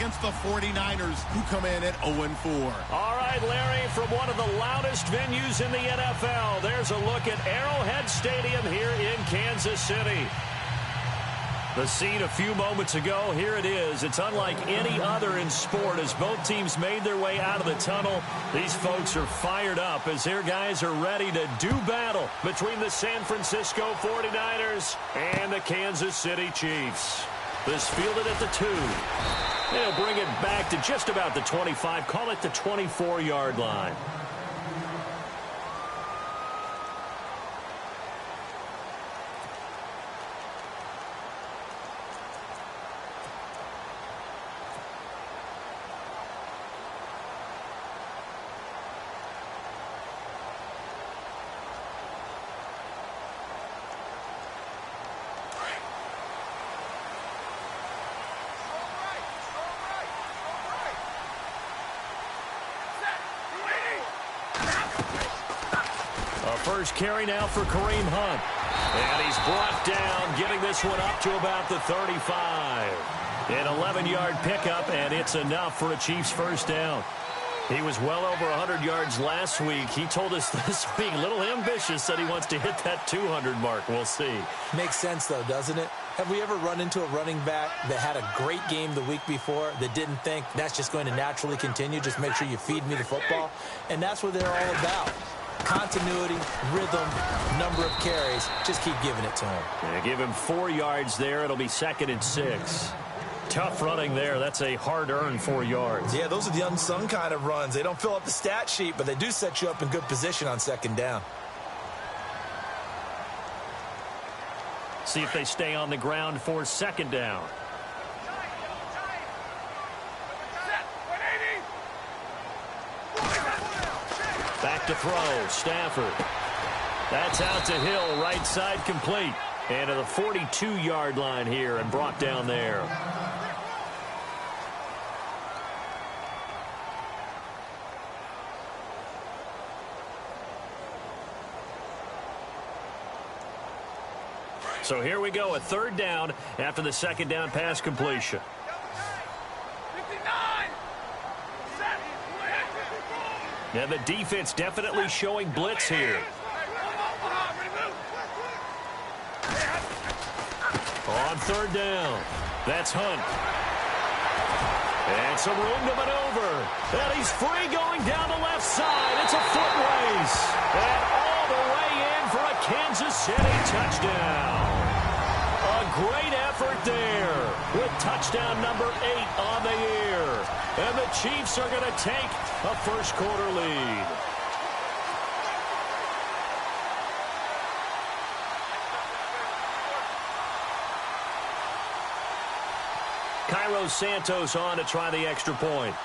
against the 49ers, who come in at 0-4. All right, Larry, from one of the loudest venues in the NFL, there's a look at Arrowhead Stadium here in Kansas City. The scene a few moments ago, here it is. It's unlike any other in sport as both teams made their way out of the tunnel. These folks are fired up as their guys are ready to do battle between the San Francisco 49ers and the Kansas City Chiefs. This fielded at the 2. They'll bring it back to just about the 25, call it the 24-yard line. First carry now for Kareem Hunt. And he's brought down, getting this one up to about the 35. An 11-yard pickup, and it's enough for a Chiefs first down. He was well over 100 yards last week. He told us this week, a little ambitious, said he wants to hit that 200 mark. We'll see. Makes sense, though, doesn't it? Have we ever run into a running back that had a great game the week before that didn't think that's just going to naturally continue? Just make sure you feed me the football. And that's what they're all about. Continuity, rhythm, number of carries. Just keep giving it to him. Yeah, give him 4 yards there. It'll be 2nd and 6. Tough running there. That's a hard-earned 4 yards. Yeah, those are the unsung kind of runs. They don't fill up the stat sheet, but they do set you up in good position on 2nd down. See if they stay on the ground for 2nd down. Back to throw, Stafford. That's out to Hill, right side complete. And to the 42-yard line here and brought down there. So here we go, a 3rd down after the 2nd down pass completion. And the defense definitely showing blitz here. On 3rd down, that's Hunt. And some room to maneuver. And he's free going down the left side. It's a foot race. And all the way in for a Kansas City touchdown. A great effort there with touchdown number 8 on the year. And the Chiefs are going to take a first-quarter lead. Cairo Santos on to try the extra point.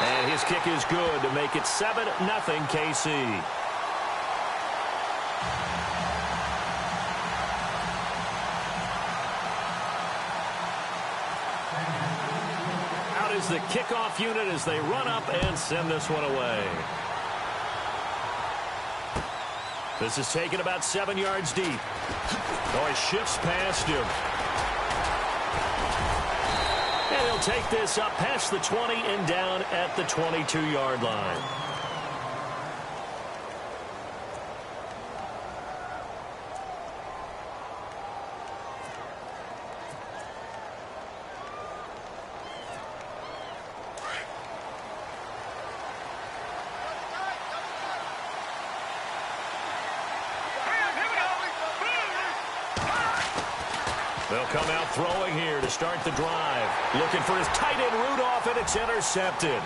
And his kick is good to make it 7-0 KC. Out is the kickoff unit as they run up and send this one away. This is taken about 7 yards deep. Oh, he shifts past him. And he'll take this up past the 20 and down at the 22-yard line. They'll come out throwing here to start the drive. Looking for his tight end Rudolph, and it's intercepted.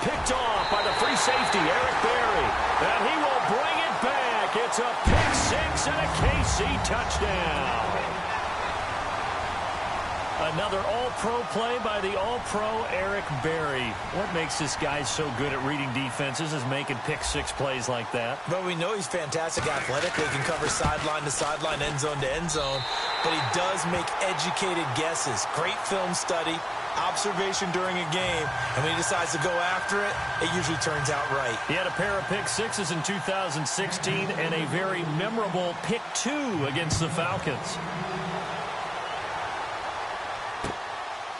Picked off by the free safety, Eric Berry. And he will bring it back. It's a pick-6 and a KC touchdown. Another all-pro play by the all-pro Eric Berry. What makes this guy so good at reading defenses is making pick-6 plays like that. But we know he's fantastic athletically. He can cover sideline to sideline, end zone to end zone. but he does make educated guesses. Great film study, observation during a game, and when he decides to go after it, it usually turns out right. He had a pair of pick sixes in 2016 and a very memorable pick 2 against the Falcons.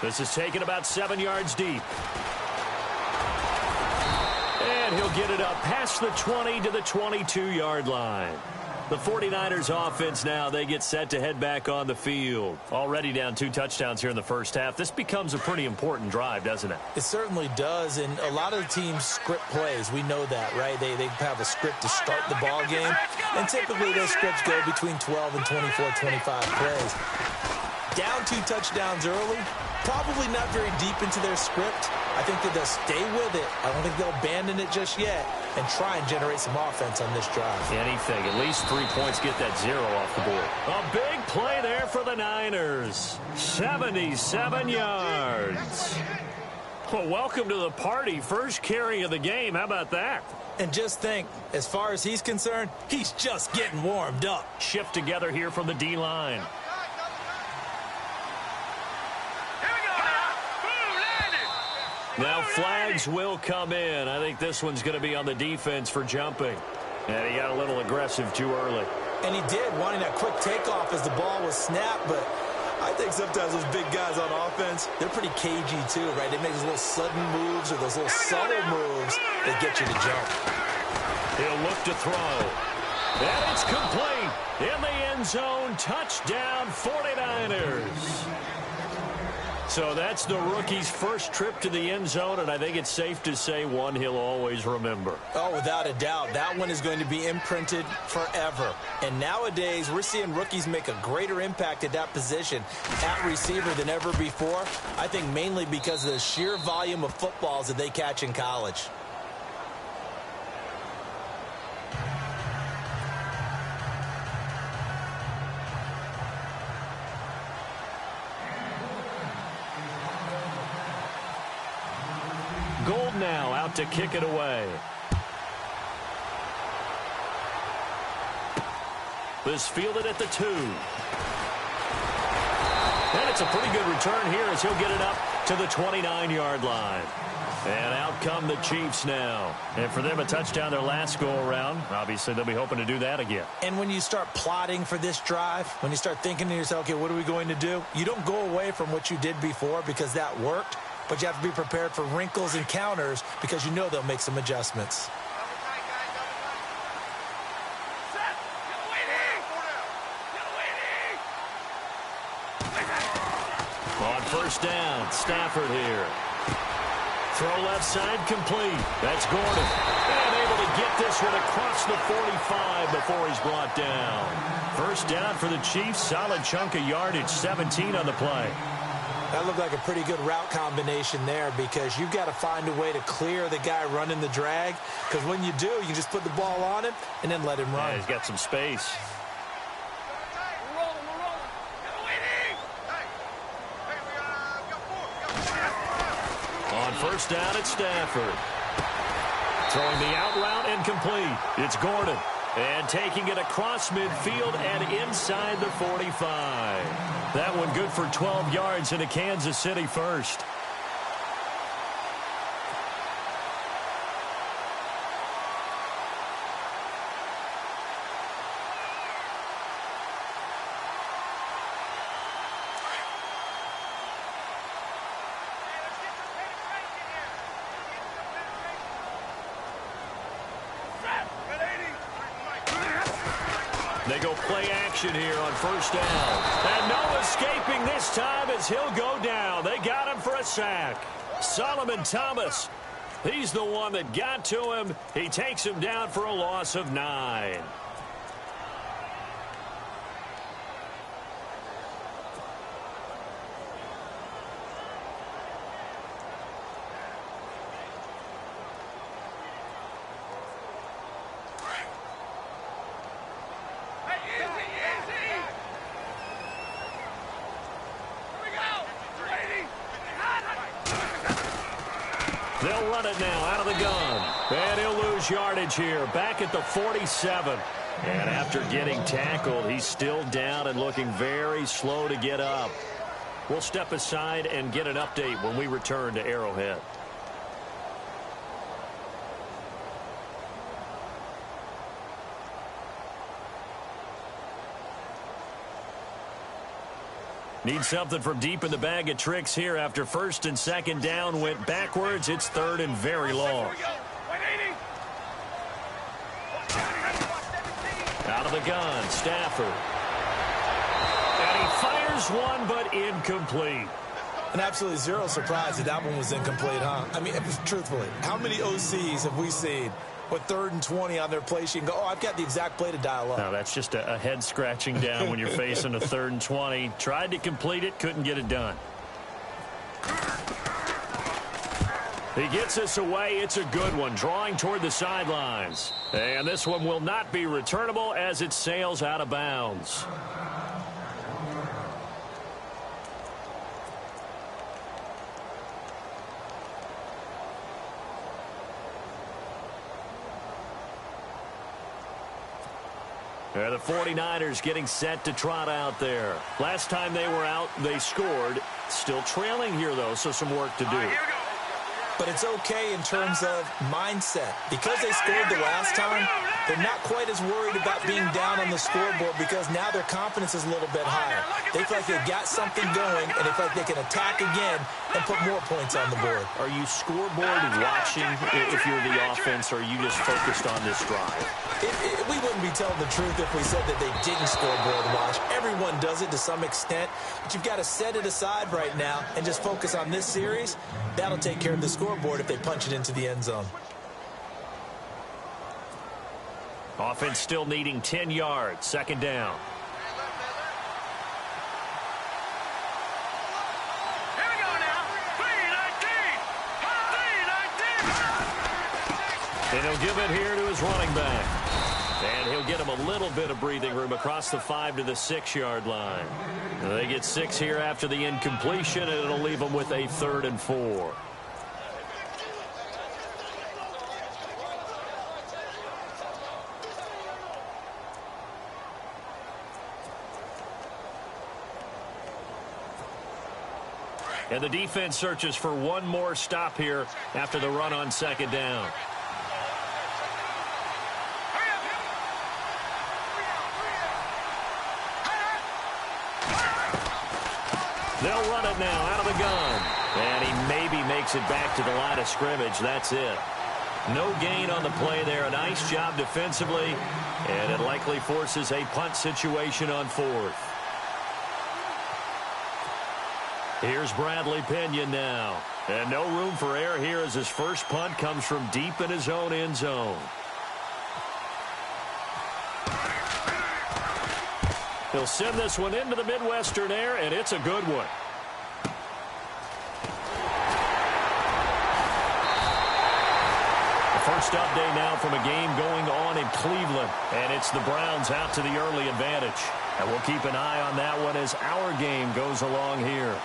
This is taken about 7 yards deep. And he'll get it up past the 20 to the 22-yard line. The 49ers offense now, they get set to head back on the field. Already down 2 touchdowns here in the first half. This becomes a pretty important drive, doesn't it? It certainly does, and a lot of the teams script plays. We know that, right? They have a script to start the ball game, and typically those scripts go between 12 and 24, 25 plays. Down 2 touchdowns early, probably not very deep into their script. I think that they'll stay with it. I don't think they'll abandon it just yet and try and generate some offense on this drive. Anything. At least 3 points, get that 0 off the board. A big play there for the Niners. 77 yards. Well, welcome to the party. First carry of the game. How about that? And just think, as far as he's concerned, he's just getting warmed up. Shift together here from the D-line. Now flags will come in. I think this one's going to be on the defense for jumping. And he got a little aggressive too early. And he did, wanting that quick takeoff as the ball was snapped. But I think sometimes those big guys on offense, they're pretty cagey too, right? They make those little sudden moves or those little subtle moves that get you to jump. He'll look to throw. And it's complete. In the end zone, touchdown 49ers. So that's the rookie's first trip to the end zone, and I think it's safe to say one he'll always remember. Oh, without a doubt. That one is going to be imprinted forever. And nowadays, we're seeing rookies make a greater impact at that position at receiver than ever before. I think mainly because of the sheer volume of footballs that they catch in college. Gold now out to kick it away. This fielded at the 2. And it's a pretty good return here as he'll get it up to the 29-yard line. And out come the Chiefs now. And for them, a touchdown their last go-around. Obviously, they'll be hoping to do that again. And when you start plotting for this drive, when you start thinking to yourself, okay, what are we going to do? You don't go away from what you did before because that worked. But you have to be prepared for wrinkles and counters because you know they'll make some adjustments. On first down, Stafford here. Throw left side complete. That's Gordon. And able to get this one across the 45 before he's brought down. First down for the Chiefs. Solid chunk of yardage, 17 on the play. That looked like a pretty good route combination there because you've got to find a way to clear the guy running the drag. Because when you do, you just put the ball on him and then let him run. Yeah, he's got some space. On first down, it's Stafford. Throwing the out route and complete. It's Gordon. And taking it across midfield and inside the 45. That one good for 12 yards into Kansas City first. They go play action here on first down. And no escaping this time as he'll go down. They got him for a sack. Solomon Thomas, he's the one that got to him. He takes him down for a loss of 9. They'll run it now out of the gun. And he'll lose yardage here. Back at the 47. And after getting tackled, he's still down and looking very slow to get up. We'll step aside and get an update when we return to Arrowhead. Need something from deep in the bag of tricks here after first and second down went backwards. It's third and very long. Out of the gun, Stafford. And he fires one, but incomplete. And absolutely zero surprise that one was incomplete, huh? I mean, truthfully, how many OCs have we seen with 3rd and 20 on their play sheet and go, oh, I've got the exact play to dial up? No, that's just a head scratching down when you're facing a 3rd and 20. Tried to complete it, couldn't get it done. He gets us away. It's a good one, drawing toward the sidelines. And this one will not be returnable as it sails out of bounds. The 49ers getting set to trot out there. Last time they were out, they scored. Still trailing here, though, so some work to do. But it's okay in terms of mindset. Because they scored the last time, they're not quite as worried about being down on the scoreboard because now their confidence is a little bit higher. They feel like they've got something going, and they feel like they can attack again and put more points on the board. Are you scoreboard watching if you're the offense, or are you just focused on this drive? We wouldn't be telling the truth if we said that they didn't scoreboard watch. Everyone does it to some extent, but you've got to set it aside right now and just focus on this series. That'll take care of the scoreboard if they punch it into the end zone. Offense still needing 10 yards. Second down. Here we go now. 3-19. And he'll give it here to his running back. And he'll get him a little bit of breathing room across the 5 to the 6-yard line. They get 6 here after the incompletion, and it'll leave them with a 3rd and 4. And the defense searches for one more stop here after the run on second down. They'll run it now out of the gun. And he maybe makes it back to the line of scrimmage. That's it. No gain on the play there. A nice job defensively. And it likely forces a punt situation on 4th. Here's Bradley Pinion now. And no room for error here as his first punt comes from deep in his own end zone. He'll send this one into the Midwestern air, and it's a good one. The first update now from a game going on in Cleveland, and it's the Browns out to the early advantage. And we'll keep an eye on that one as our game goes along here.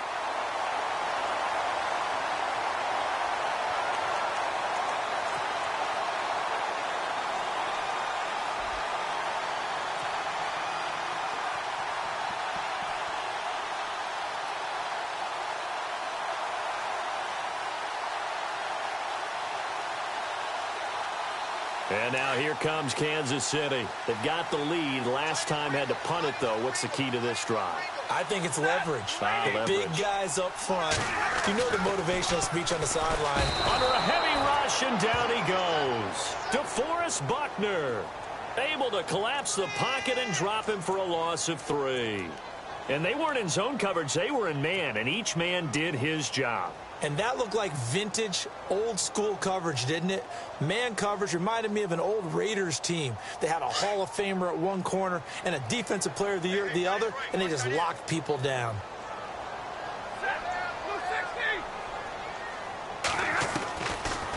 And now here comes Kansas City. They've got the lead. Last time had to punt it, though. What's the key to this drive? I think it's leverage. Big guys up front. You know the motivational speech on the sideline. Under a heavy rush, and down he goes. DeForest Buckner able to collapse the pocket and drop him for a loss of 3. And they weren't in zone coverage. They were in man, and each man did his job. And that looked like vintage, old-school coverage, didn't it? Man coverage reminded me of an old Raiders team. They had a Hall of Famer at one corner and a Defensive Player of the Year at the other, and they just locked people down.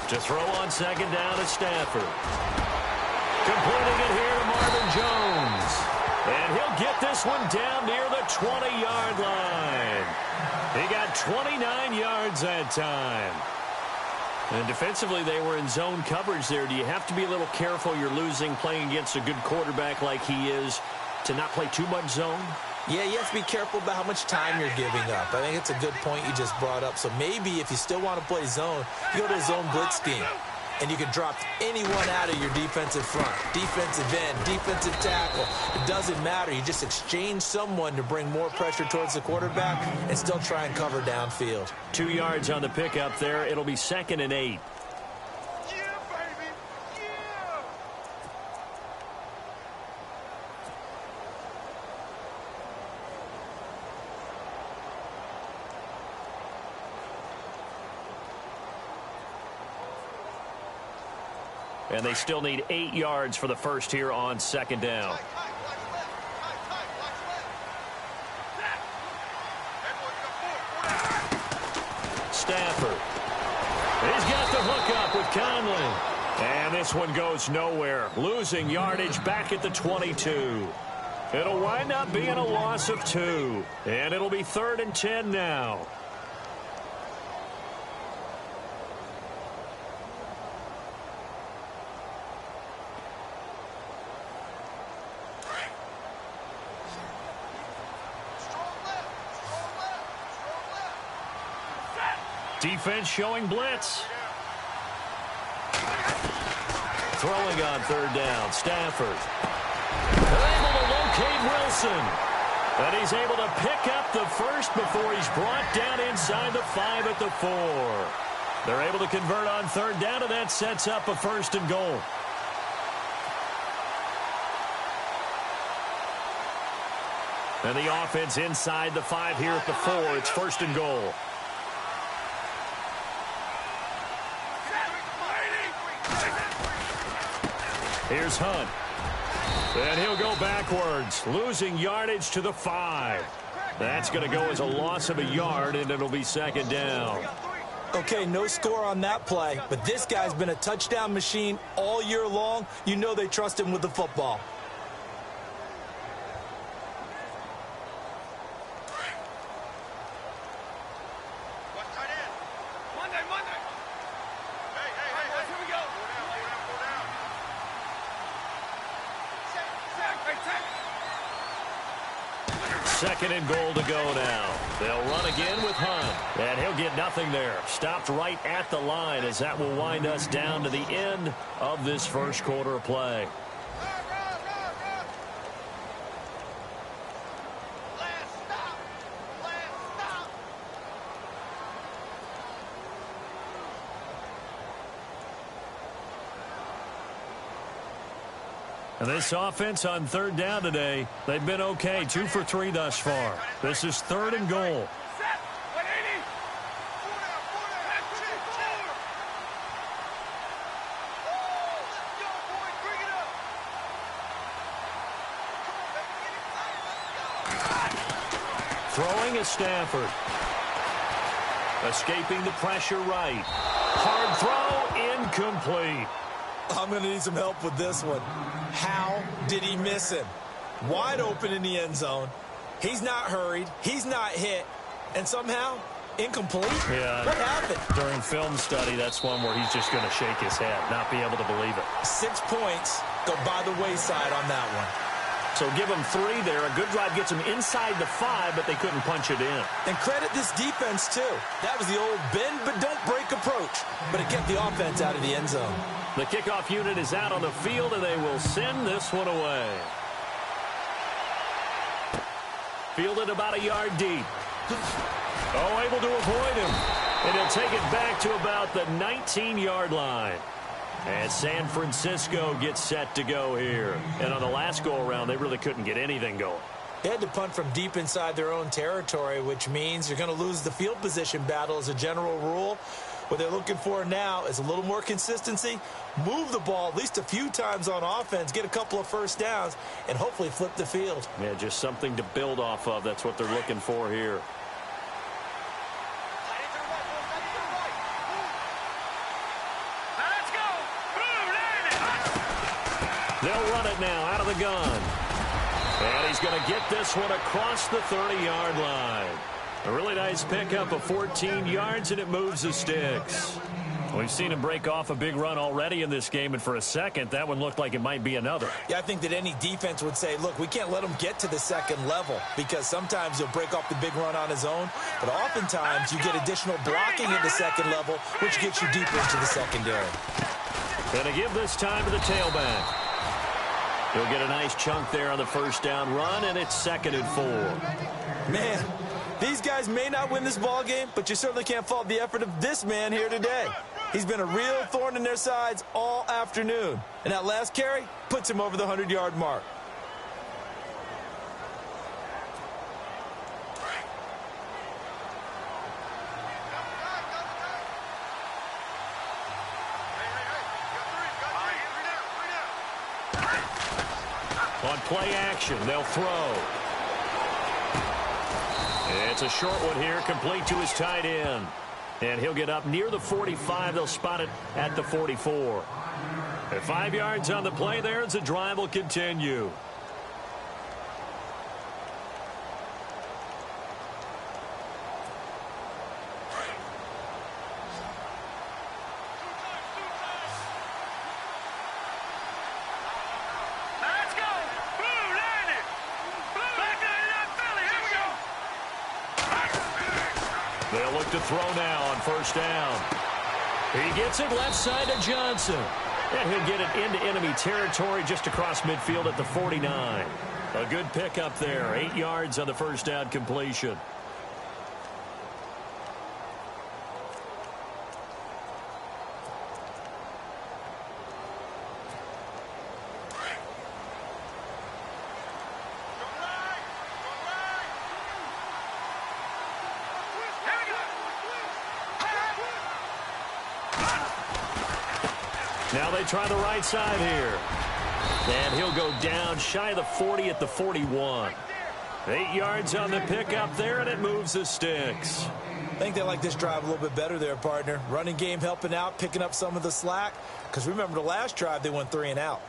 To throw on second down to Stafford. Completing it here to Marvin Jones. And he'll get this one down near the 20-yard line. He got 29 yards that time. And defensively, they were in zone coverage there. Do you have to be a little careful you're losing playing against a good quarterback like he is to not play too much zone? Yeah, you have to be careful about how much time you're giving up. I think it's a good point you just brought up. So maybe if you still want to play zone, you go to a zone blitz scheme. And you can drop anyone out of your defensive front, defensive end, defensive tackle. It doesn't matter. You just exchange someone to bring more pressure towards the quarterback and still try and cover downfield. 2 yards on the pickup there. It'll be 2nd and 8. And they still need 8 yards for the first here on 2nd down. Stafford. He's got the hook up with Conley. And this one goes nowhere. Losing yardage back at the 22. It'll wind up being a loss of 2. And it'll be 3rd and 10 now. Defense showing blitz. Throwing on 3rd down. Stafford. Able to locate Wilson. And he's able to pick up the first before he's brought down inside the 5 at the 4. They're able to convert on 3rd down, and that sets up a 1st and goal. And the offense inside the 5 here at the 4. It's 1st and goal. Here's Hunt. And he'll go backwards, losing yardage to the 5. That's going to go as a loss of a yard, and it'll be 2nd down. Okay, no score on that play, but this guy's been a touchdown machine all year long. You know they trust him with the football. Second and goal to go now. They'll run again with Hunt. And he'll get nothing there. Stopped right at the line as that will wind us down to the end of this first quarter of play. And this offense on 3rd down today, they've been okay. 2 for 3 thus far. This is 3rd and goal. Throwing is Stafford. Escaping the pressure right. Hard throw, incomplete. I'm going to need some help with this one. How did he miss him? Wide open in the end zone. He's not hurried. He's not hit. And somehow, incomplete? Yeah. What happened? During film study, that's one where he's just going to shake his head, not be able to believe it. 6 points go by the wayside on that one. So give them 3 there. A good drive gets them inside the 5, but they couldn't punch it in. And credit this defense, too. That was the old bend but don't break approach. But it kept the offense out of the end zone. The kickoff unit is out on the field, and they will send this one away. Fielded about a yard deep. Oh, able to avoid him. And he'll take it back to about the 19-yard line. And San Francisco gets set to go here. And on the last go-around, they really couldn't get anything going. They had to punt from deep inside their own territory, which means you're going to lose the field position battle as a general rule. What they're looking for now is a little more consistency, move the ball at least a few times on offense, get a couple of first downs, and hopefully flip the field. Yeah, just something to build off of. That's what they're looking for here. They'll run it now out of the gun. And he's going to get this one across the 30-yard line. A really nice pickup of 14 yards, and it moves the sticks. We've seen him break off a big run already in this game, and for a second, that one looked like it might be another. Yeah, I think that any defense would say, look, we can't let him get to the second level because sometimes he'll break off the big run on his own, but oftentimes you get additional blocking at the second level, which gets you deeper into the secondary. Going to give this time to the tailback. He'll get a nice chunk there on the first down run, and it's 2nd and 4. Man, these guys may not win this ball game, but you certainly can't fault the effort of this man here today. He's been a real thorn in their sides all afternoon. And that last carry puts him over the 100-yard mark. On play action, they'll throw. It's a short one here, complete to his tight end. And he'll get up near the 45. They'll spot it at the 44. At 5 yards on the play there as the drive will continue. Let's go. Blue, line it. Blue, back up, Philly. Here we go. They'll look to throw now on first down. He gets it left side to Johnson. And he'll get it into enemy territory just across midfield at the 49. A good pickup there. 8 yards on the first down completion. Now they try the right side here. And he'll go down shy of the 40 at the 41. 8 yards on the pickup there, and it moves the sticks. I think they like this drive a little bit better there, partner. Running game helping out, picking up some of the slack. Because remember the last drive, they went 3 and out.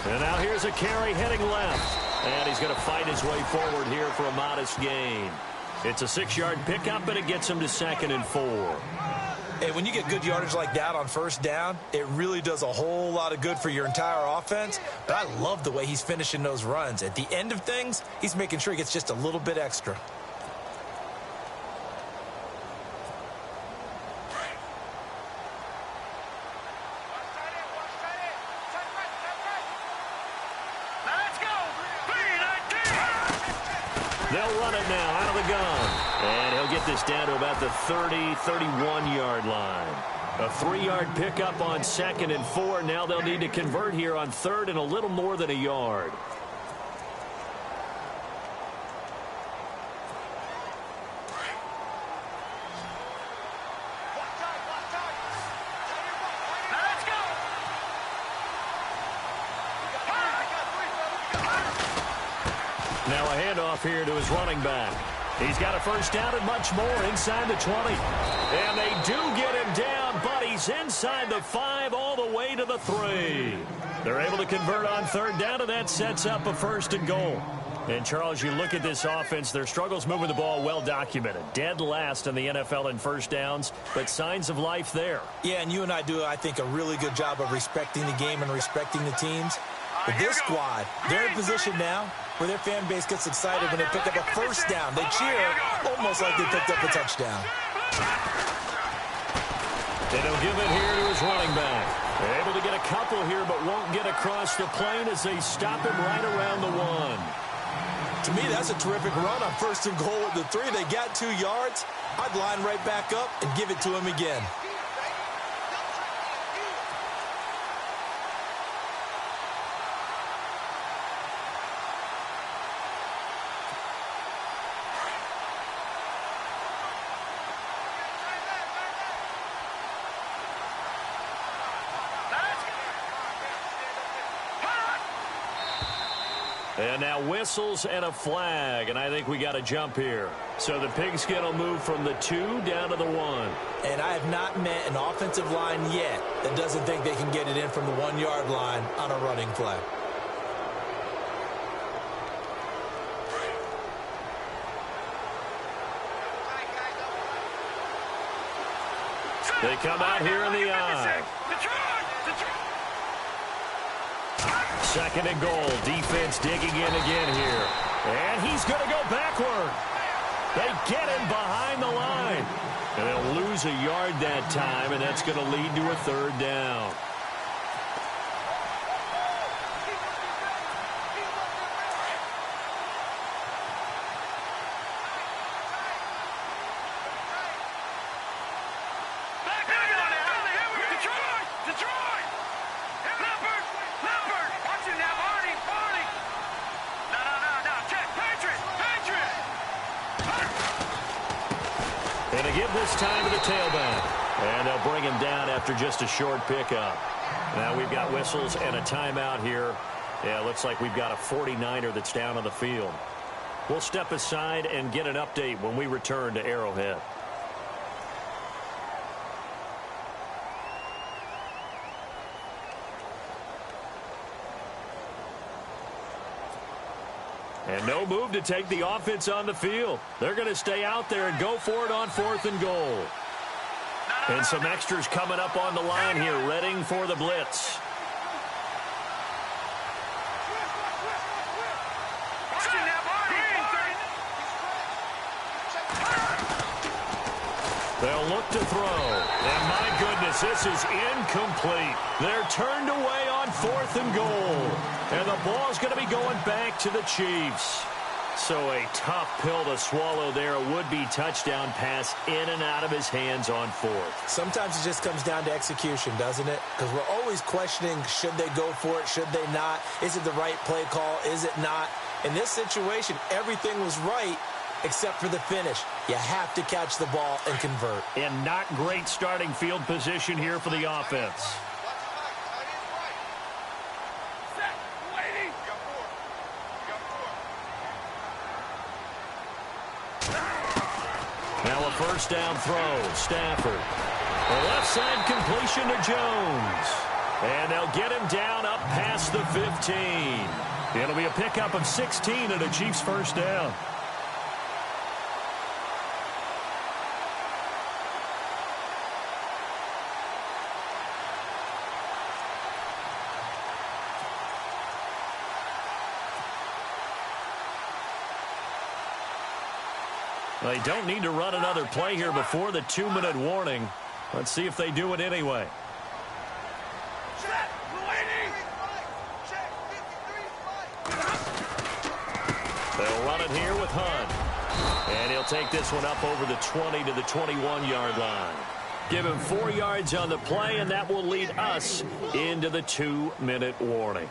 And now here's a carry heading left. And he's going to fight his way forward here for a modest gain. It's a 6-yard pickup, and it gets him to 2nd and 4. Hey, when you get good yardage like that on first down, it really does a whole lot of good for your entire offense. But I love the way he's finishing those runs. At the end of things, he's making sure he gets just a little bit extra. They'll run it now out of the gun. And he'll get this down to about the 30, 31-yard line. A 3-yard pickup on 2nd and 4. Now they'll need to convert here on 3rd and a little more than a yard. Now a handoff here to his running back. He's got a first down and much more inside the 20. And they do get him down, but he's inside the 5 all the way to the 3. They're able to convert on 3rd down, and that sets up a 1st and goal. And, Charles, you look at this offense, their struggles moving the ball well documented. Dead last in the NFL in first downs, but signs of life there. Yeah, and you and I do, I think, a really good job of respecting the game and respecting the teams. But this squad, they're in position now where their fan base gets excited when they pick up a first down. They cheer almost like they picked up a touchdown. And he'll give it here to his running back. They're able to get a couple here, but won't get across the plane as they stop him right around the 1. To me, that's a terrific run on 1st and goal at the 3. They got 2 yards. I'd line right back up and give it to him again. And now whistles and a flag, and I think we got a jump here. So the pigskin will move from the 2 down to the 1. And I have not met an offensive line yet that doesn't think they can get it in from the 1-yard line on a running play. They come out here in the I. Second and goal. Defense digging in again here. And he's going to go backward. They get him behind the line. And they'll lose a yard that time, and that's going to lead to a 3rd down. And to give this time to the tailback. And they'll bring him down after just a short pickup. Now we've got whistles and a timeout here. Yeah, looks like we've got a 49er that's down on the field. We'll step aside and get an update when we return to Arrowhead. And no move to take the offense on the field. They're going to stay out there and go for it on 4th and goal. And some extras coming up on the line here, readying for the blitz. They'll look to throw. And my goodness, this is incomplete. They're turned away on 4th and goal. And the ball's going to be going back to the Chiefs. So a tough pill to swallow there. A would-be touchdown pass in and out of his hands on 4th. Sometimes it just comes down to execution, doesn't it? Because we're always questioning, should they go for it, should they not? Is it the right play call, is it not? In this situation, everything was right except for the finish. You have to catch the ball and convert. And not great starting field position here for the offense. Now a first down throw. Stafford. A left side completion to Jones. And they'll get him down up past the 15. It'll be a pickup of 16 and a Chiefs first down. They don't need to run another play here before the 2-minute warning. Let's see if they do it anyway. They'll run it here with Hunt. And he'll take this one up over the 20 to the 21-yard line. Give him 4 yards on the play, and that will lead us into the 2-minute warning.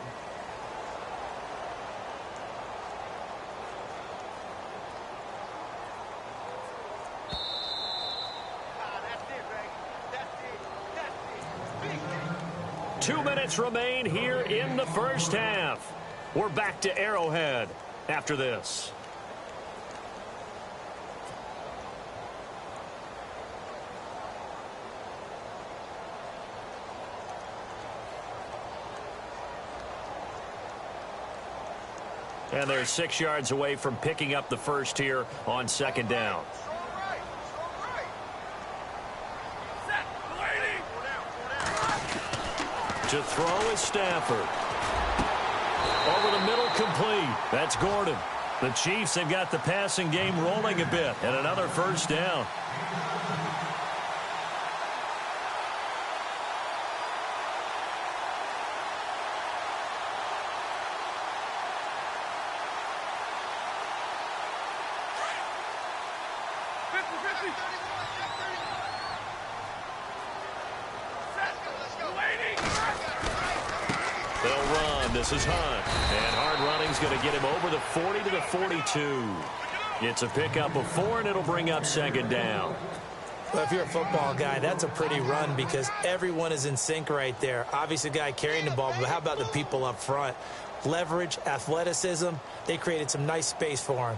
Two minutes remain here in the first half. We're back to Arrowhead after this. And they're 6 yards away from picking up the first here on second down. To throw is Stafford. Over the middle, complete. That's Gordon. The Chiefs have got the passing game rolling a bit. And another first down. This is Hunt, and hard running's going to get him over the 40 to the 42. It's a pickup of 4, and it'll bring up second down. Well, if you're a football guy, that's a pretty run because everyone is in sync right there. Obviously, the guy carrying the ball, but how about the people up front? leverage, athleticism. They created some nice space for him.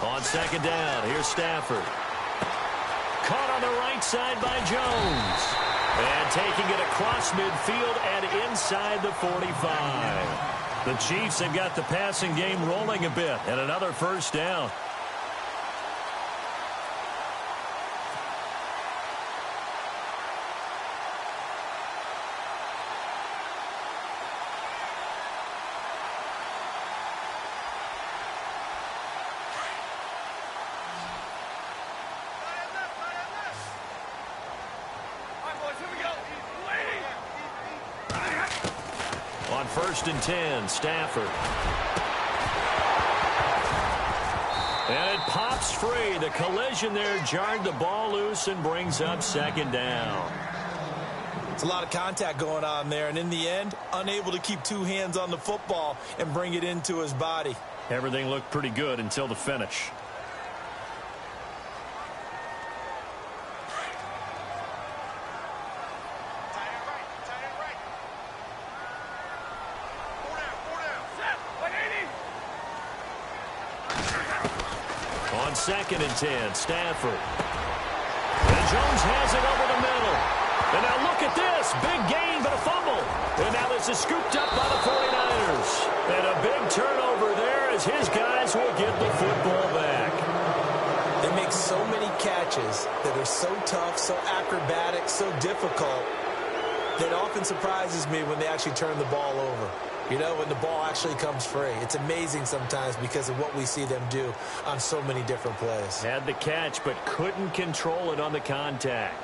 On second down, here's Stafford. Caught on the right side by Jones. And taking it across midfield and inside the 45. The Chiefs have got the passing game rolling a bit, and another first down. On 1st and 10, Stafford. And it pops free. The collision there jarred the ball loose and brings up second down. It's a lot of contact going on there, and in the end, unable to keep two hands on the football and bring it into his body. Everything looked pretty good until the finish. On 2nd and 10, Stafford. And Jones has it over the middle. And now look at this. Big gain, but a fumble. And now this is scooped up by the 49ers. And a big turnover there as his guys will get the football back. They make so many catches that are so tough, so acrobatic, so difficult, that often surprises me when they actually turn the ball over. You know, when the ball actually comes free. It's amazing sometimes because of what we see them do on so many different plays. Had the catch, but couldn't control it on the contact.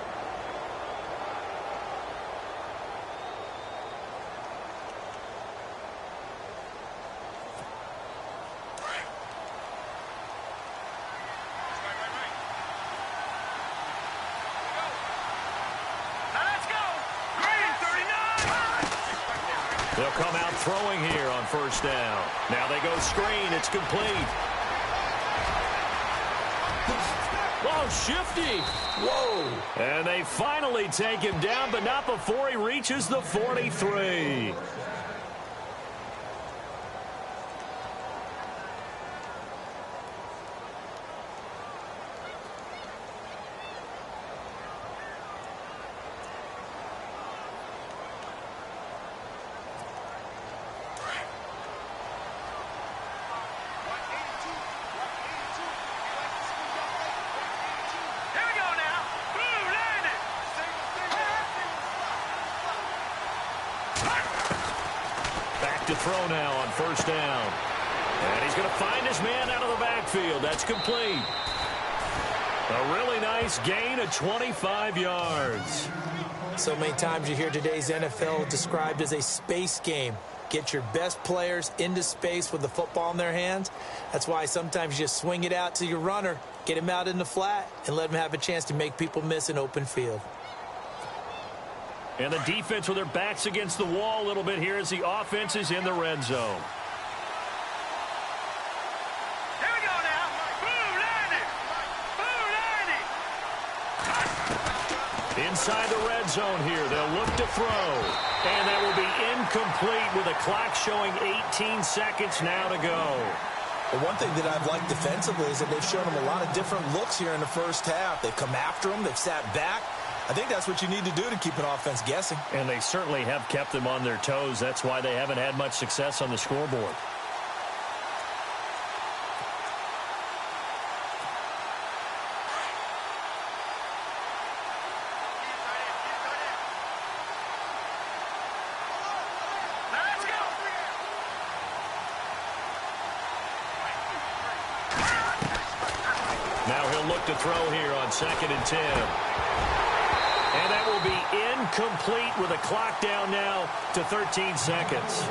They'll come out throwing here on 1st down. Now they go screen. It's complete. Oh, shifty. Whoa. And they finally take him down, but not before he reaches the 43. To throw now on 1st down. And he's going to find his man out of the backfield. That's complete. A really nice gain of 25 yards. So many times you hear today's NFL described as a space game. Get your best players into space with the football in their hands. That's why sometimes you just swing it out to your runner, get him out in the flat, and let him have a chance to make people miss an open field. And the defense with their backs against the wall a little bit here as the offense is in the red zone. Here we go now. Boom, landing. Boom, landing. Inside the red zone here, they'll look to throw. And that will be incomplete with the clock showing 18 seconds now to go. Well, one thing that I've liked defensively is that they've shown them a lot of different looks here in the first half. They've come after them. They've sat back. I think that's what you need to do to keep an offense guessing. And they certainly have kept them on their toes. That's why they haven't had much success on the scoreboard. Let's go. Now he'll look to throw here on 2nd and 10. And that will be incomplete with a clock down now to 13 seconds.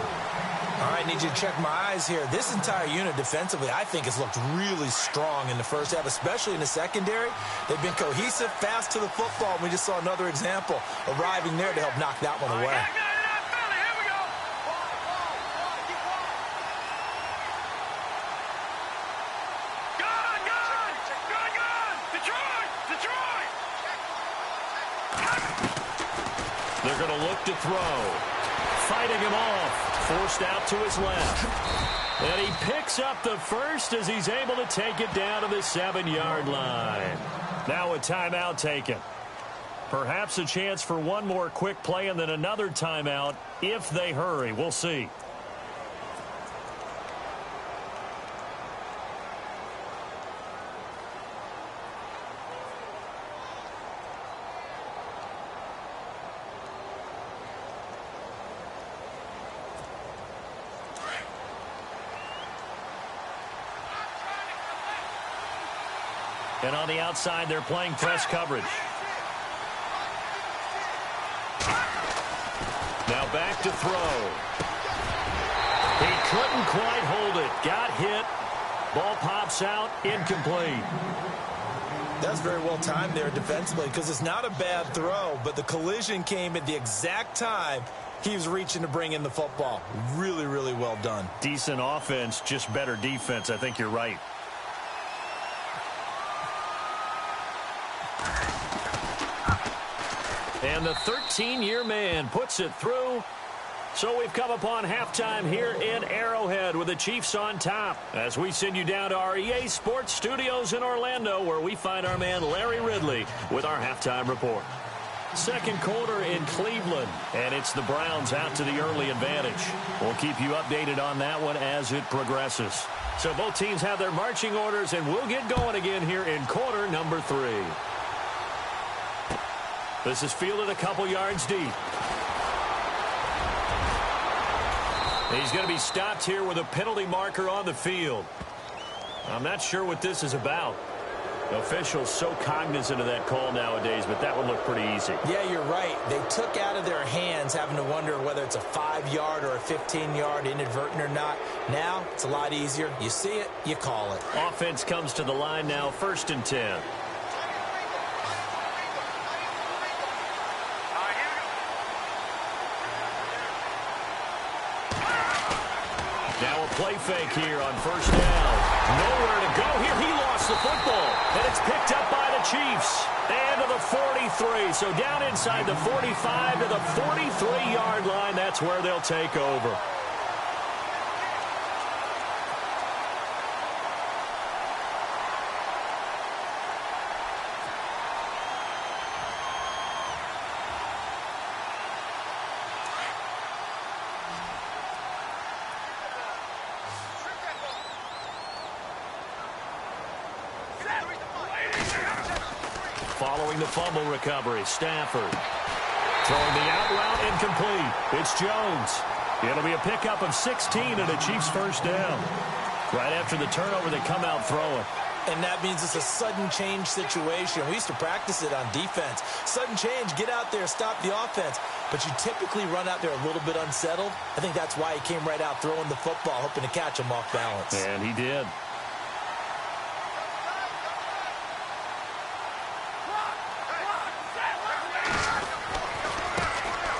All right, need you to check my eyes here. This entire unit defensively, I think, has looked really strong in the first half, especially in the secondary. They've been cohesive, fast to the football. We just saw another example arriving there to help knock that one away. Here we go. They're going to look to throw. Fighting him off. Forced out to his left. And he picks up the first as he's able to take it down to the 7-yard line. Now a timeout taken. Perhaps a chance for one more quick play and then another timeout if they hurry. We'll see. And on the outside, they're playing press coverage. Now back to throw. He couldn't quite hold it. Got hit. Ball pops out. Incomplete. That's very well timed there defensively because it's not a bad throw, but the collision came at the exact time he was reaching to bring in the football. Really, really well done. Decent offense, just better defense. I think you're right. And the 13-year man puts it through. So we've come upon halftime here in Arrowhead with the Chiefs on top as we send you down to our EA Sports Studios in Orlando where we find our man Larry Ridley with our halftime report. Second quarter in Cleveland, and it's the Browns out to the early advantage. We'll keep you updated on that one as it progresses. So both teams have their marching orders, and we'll get going again here in quarter number 3. This is fielded a couple yards deep. He's going to be stopped here with a penalty marker on the field. I'm not sure what this is about. Officials so cognizant of that call nowadays, but that would look pretty easy. Yeah, you're right. They took out of their hands having to wonder whether it's a 5-yard or a 15-yard inadvertent or not. Now, it's a lot easier. You see it, you call it. Offense comes to the line now, 1st and 10. Now a play fake here on 1st down. Nowhere to go here. He lost the football. And it's picked up by the Chiefs. And to the 43. So down inside the 45 to the 43-yard line. That's where they'll take over. Following the fumble recovery, Stafford. Throwing the out route incomplete. It's Jones. It'll be a pickup of 16 and a Chiefs 1st down. Right after the turnover, they come out throwing. And that means it's a sudden change situation. We used to practice it on defense. Sudden change, get out there, stop the offense. But you typically run out there a little bit unsettled. I think that's why he came right out throwing the football, hoping to catch him off balance. And he did.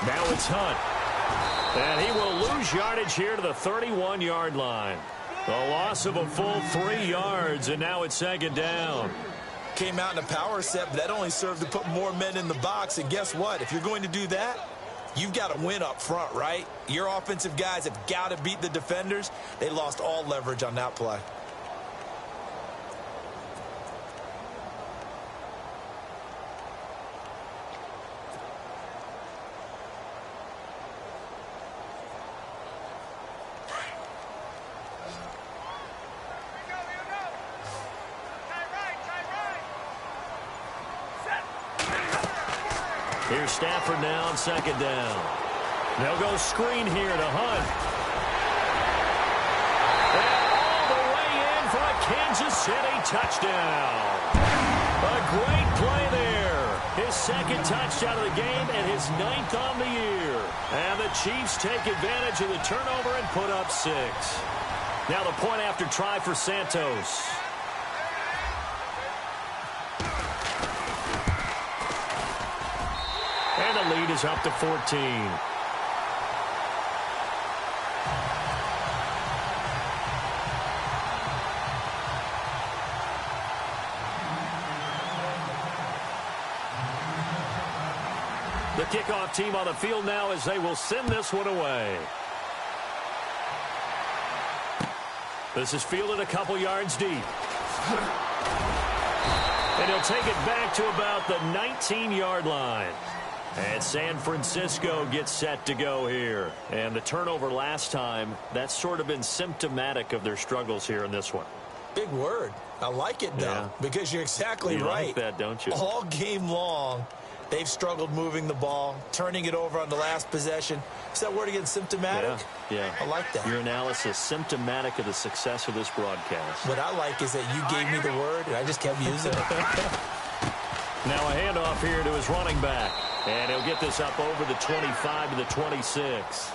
Now it's Hunt. And he will lose yardage here to the 31-yard line. A loss of a full 3 yards, and now it's 2nd down. Came out in a power set, but that only served to put more men in the box. And guess what? If you're going to do that, you've got to win up front, right? Your offensive guys have got to beat the defenders. They lost all leverage on that play. Here's Stafford now on 2nd down. They'll go screen here to Hunt. And all the way in for a Kansas City touchdown. A great play there. His 2nd touchdown of the game and his 9th on the year. And the Chiefs take advantage of the turnover and put up 6. Now the point after try for Santos. And the lead is up to 14. The kickoff team on the field now as they will send this one away. This is fielded a couple yards deep. And he'll take it back to about the 19-yard line. And San Francisco gets set to go here. And the turnover last time, that's sort of been symptomatic of their struggles here in this one. Big word. I like it, though, because you're exactly right. You like that, don't you? All game long, they've struggled moving the ball, turning it over on the last possession. Is that word again, symptomatic? Yeah. I like that. Your analysis, symptomatic of the success of this broadcast. What I like is that you gave me the word, and I just kept using it. Now a handoff here to his running back. And he'll get this up over the 25 to the 26.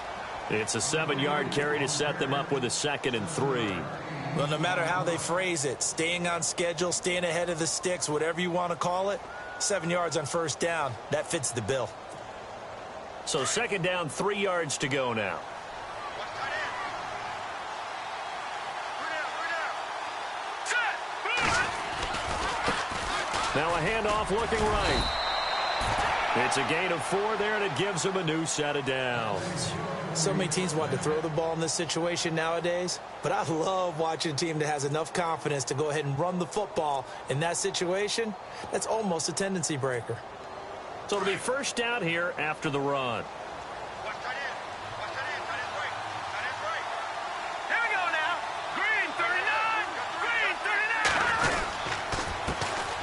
It's a 7-yard carry to set them up with a 2nd and 3. Well, no matter how they phrase it, staying on schedule, staying ahead of the sticks, whatever you want to call it, 7 yards on first down, that fits the bill. So 2nd down, 3 yards to go now. Now a handoff looking right. It's a gain of 4 there, and it gives them a new set of downs. So many teams want to throw the ball in this situation nowadays, but I love watching a team that has enough confidence to go ahead and run the football in that situation. That's almost a tendency breaker. So it'll be first down here after the run. Here we go now. Green 39. Green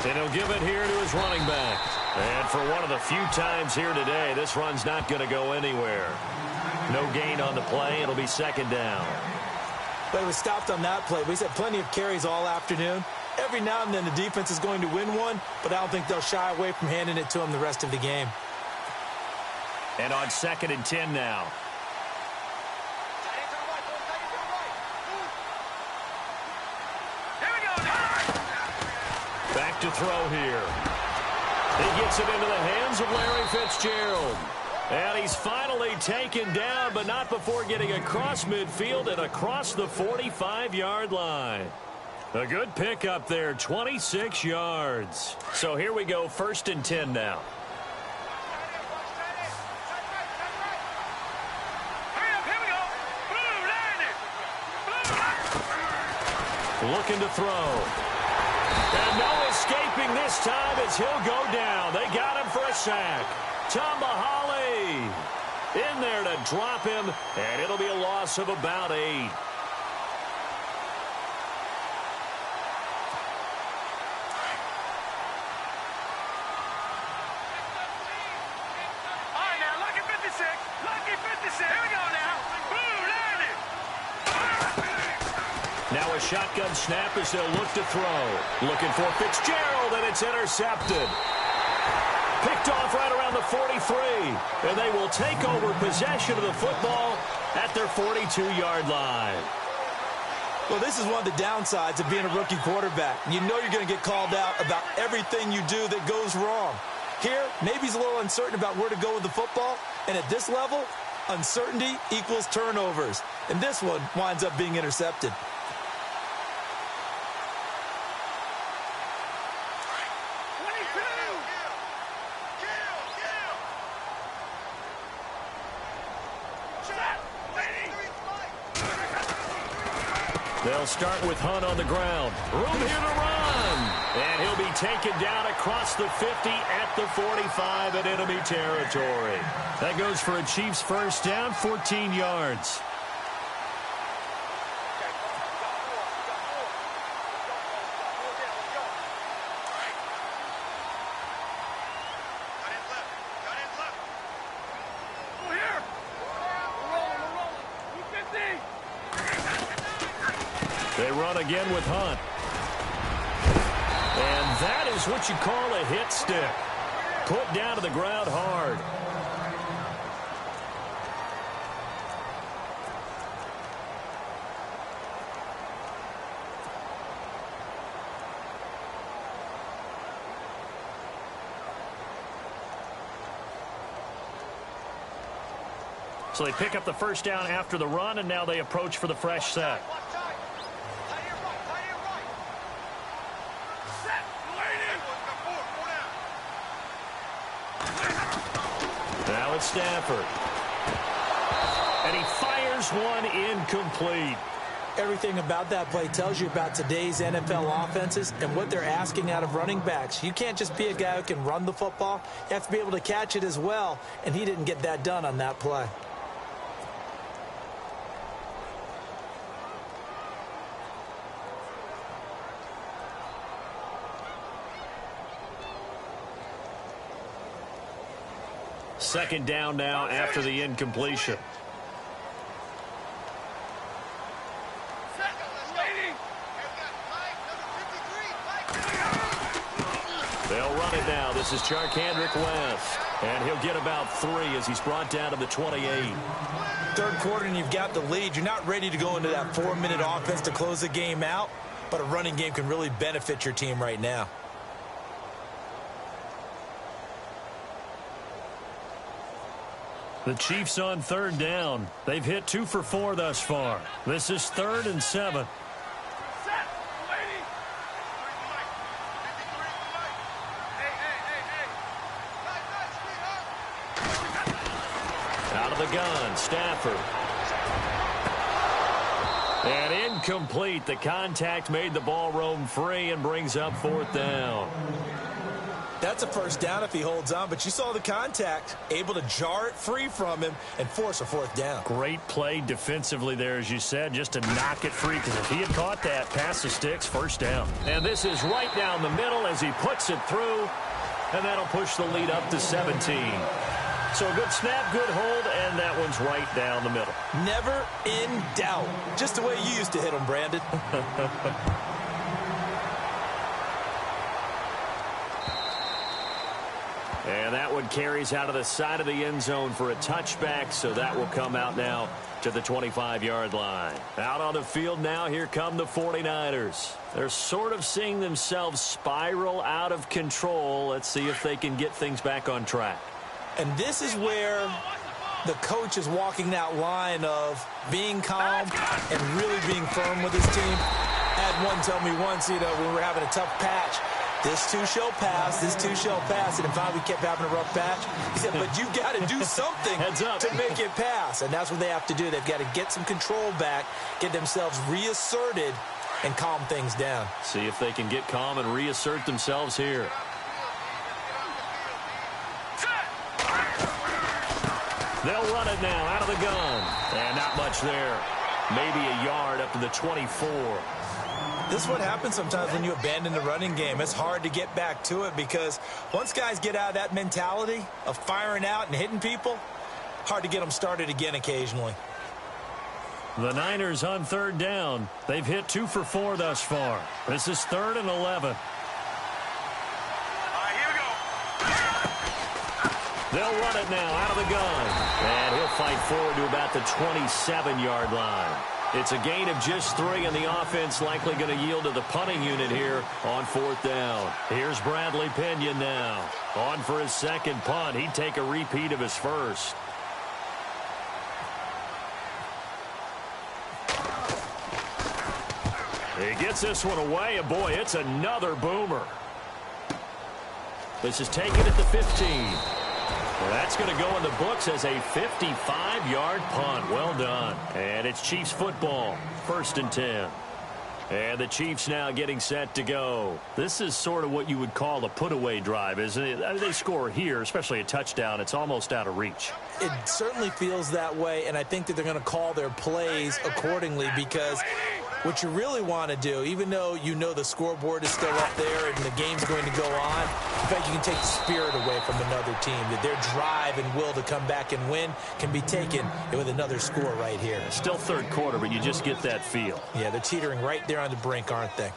39. And he'll give it here to his running back. And for one of the few times here today, this run's not going to go anywhere. No gain on the play. It'll be 2nd down. But it was stopped on that play. We've had plenty of carries all afternoon. Every now and then the defense is going to win one, but I don't think they'll shy away from handing it to them the rest of the game. And on 2nd and 10 now. Here we go now. Back to throw here. He gets it into the hands of Larry Fitzgerald. And he's finally taken down, but not before getting across midfield and across the 45-yard line. A good pickup there, 26 yards. So here we go, 1st and 10 now. Hurry up, here we go. Blue, line it. Blue. Looking to throw. And no escaping this time as he'll go down. They got him for a sack. Tomahali in there to drop him, and it'll be a loss of about 8. All right, now, lucky 56. Lucky 56. Here we go now. Blue, line it. Now a shotgun snap as they'll look to throw. Looking for Fitzgerald, and it's intercepted. Picked off right around the 43, and they will take over possession of the football at their 42-yard line. Well, this is one of the downsides of being a rookie quarterback. You know you're going to get called out about everything you do that goes wrong. Here, maybe he's a little uncertain about where to go with the football, and at this level, uncertainty equals turnovers. And this one winds up being intercepted. They'll start with Hunt on the ground. Room here to run. And he'll be taken down across the 50 at the 45 at enemy territory. That goes for a Chiefs first down, 14 yards. They run again with Hunt. And that is what you call a hit stick. Put down to the ground hard. So they pick up the first down after the run, and now they approach for the fresh set. Now it's Stafford. And he fires one incomplete. Everything about that play tells you about today's NFL offenses and what they're asking out of running backs. You can't just be a guy who can run the football. You have to be able to catch it as well, and he didn't get that done on that play. Second down now after the incompletion. They'll run it now. This is Charkandrick West. And he'll get about 3 as he's brought down to the 28. Third quarter and you've got the lead. You're not ready to go into that 4-minute offense to close the game out, but a running game can really benefit your team right now. The Chiefs on third down. They've hit 2 for 4 thus far. This is 3rd and 7. Out of the gun, Stafford. And incomplete. The contact made the ball roam free and brings up 4th down. That's a first down if he holds on, but you saw the contact, able to jar it free from him and force a 4th down. Great play defensively there, as you said, just to knock it free, because if he had caught that, pass the sticks, first down. And this is right down the middle as he puts it through, and that'll push the lead up to 17. So a good snap, good hold, and that one's right down the middle. Never in doubt. Just the way you used to hit them, Brandon. And that one carries out of the side of the end zone for a touchback, so that will come out now to the 25-yard line. Out on the field now, here come the 49ers. They're sort of seeing themselves spiral out of control. Let's see if they can get things back on track. And this is where the coach is walking that line of being calm and really being firm with his team. I had one tell me once, when we were having a tough patch, this too shall pass, this too shall pass. And finally we kept having a rough patch. He said, but you got to do something to make it pass. And that's what they have to do. They've got to get some control back, get themselves reasserted, and calm things down. See if they can get calm and reassert themselves here. They'll run it now out of the gun. And not much there. Maybe a yard up to the 24. This is what happens sometimes when you abandon the running game. It's hard to get back to it because once guys get out of that mentality of firing out and hitting people, hard to get them started again occasionally. The Niners on third down. They've hit 2 for 4 thus far. This is 3rd and 11. They'll run it now out of the gun. And he'll fight forward to about the 27-yard line. It's a gain of just 3, and the offense likely going to yield to the punting unit here on 4th down. Here's Bradley Pinion now. On for his second punt. He'd take a repeat of his first. He gets this one away, and boy, it's another boomer. This is taken at the 15. Well, that's going to go in the books as a 55-yard punt. Well done. And it's Chiefs football. 1st and 10. And the Chiefs now getting set to go. This is sort of what you would call a put-away drive, isn't it? I mean, they score here, especially a touchdown. It's almost out of reach. It certainly feels that way, and I think that they're going to call their plays accordingly because what you really want to do, even though you know the scoreboard is still up there and the game's going to go on, in fact, you can take the spirit away from another team, that their drive and will to come back and win can be taken with another score right here. Still third quarter, but you just get that feel. Yeah, they're teetering right there on the brink, aren't they?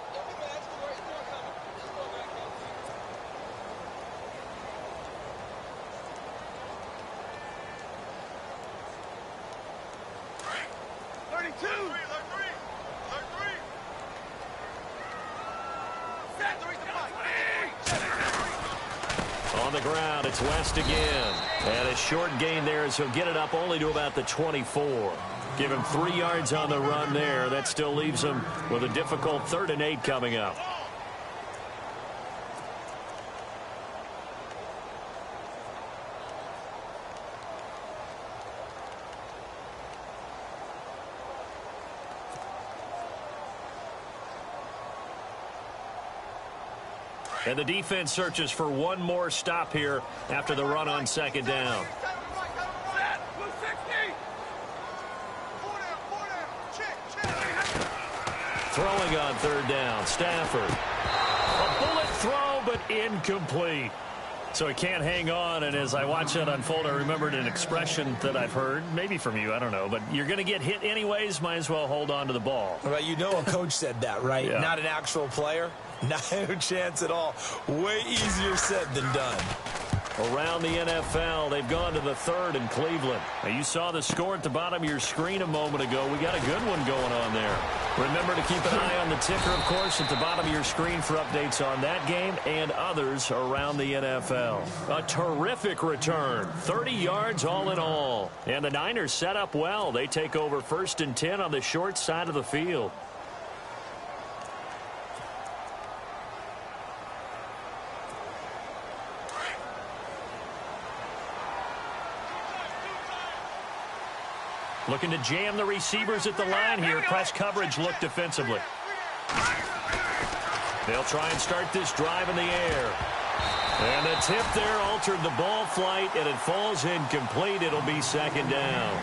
On the ground, it's West again. And a short gain there as he'll get it up only to about the 24. Give him 3 yards on the run there. That still leaves him with a difficult 3rd and 8 coming up. And the defense searches for one more stop here after the run on second down. Throwing on third down, Stafford. A bullet throw, but incomplete. So he can't hang on, and as I watch that unfold, I remembered an expression that I've heard, maybe from you, I don't know, but you're going to get hit anyways, might as well hold on to the ball. Well, you know a coach said that, right? Yeah. Not an actual player. No chance at all. Way easier said than done. Around the NFL, they've gone to the third in Cleveland. Now, you saw the score at the bottom of your screen a moment ago. We got a good one going on there. Remember to keep an eye on the ticker, of course, at the bottom of your screen for updates on that game and others around the NFL. A terrific return, 30 yards all in all. And the Niners set up well. They take over 1st and 10 on the short side of the field. Looking to jam the receivers at the line here. Press coverage look defensively. They'll try and start this drive in the air. And the tip there altered the ball flight, and it falls incomplete. It'll be second down.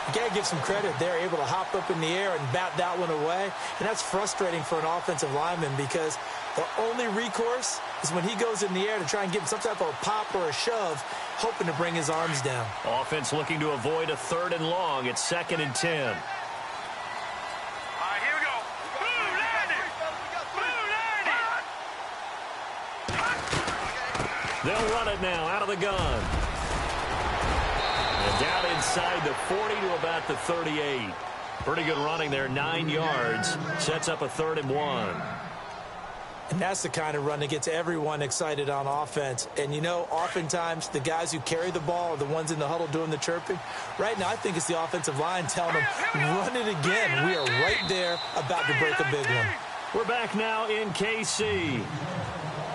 You got to give some credit. They're able to hop up in the air and bat that one away. And that's frustrating for an offensive lineman because the only recourse is when he goes in the air to try and give him some type of a pop or a shove, hoping to bring his arms down. Offense looking to avoid a 3rd and long. It's 2nd and 10. All right, here we go. Blue landing. Blue landing. They'll run it now out of the gun. And down inside the 40 to about the 38. Pretty good running there, 9 yards. Sets up a 3rd and 1. And that's the kind of run that gets everyone excited on offense. And, you know, oftentimes the guys who carry the ball are the ones in the huddle doing the chirping. Right now, I think it's the offensive line telling them, run it again. We are right there about to break a big one. We're back now in KC.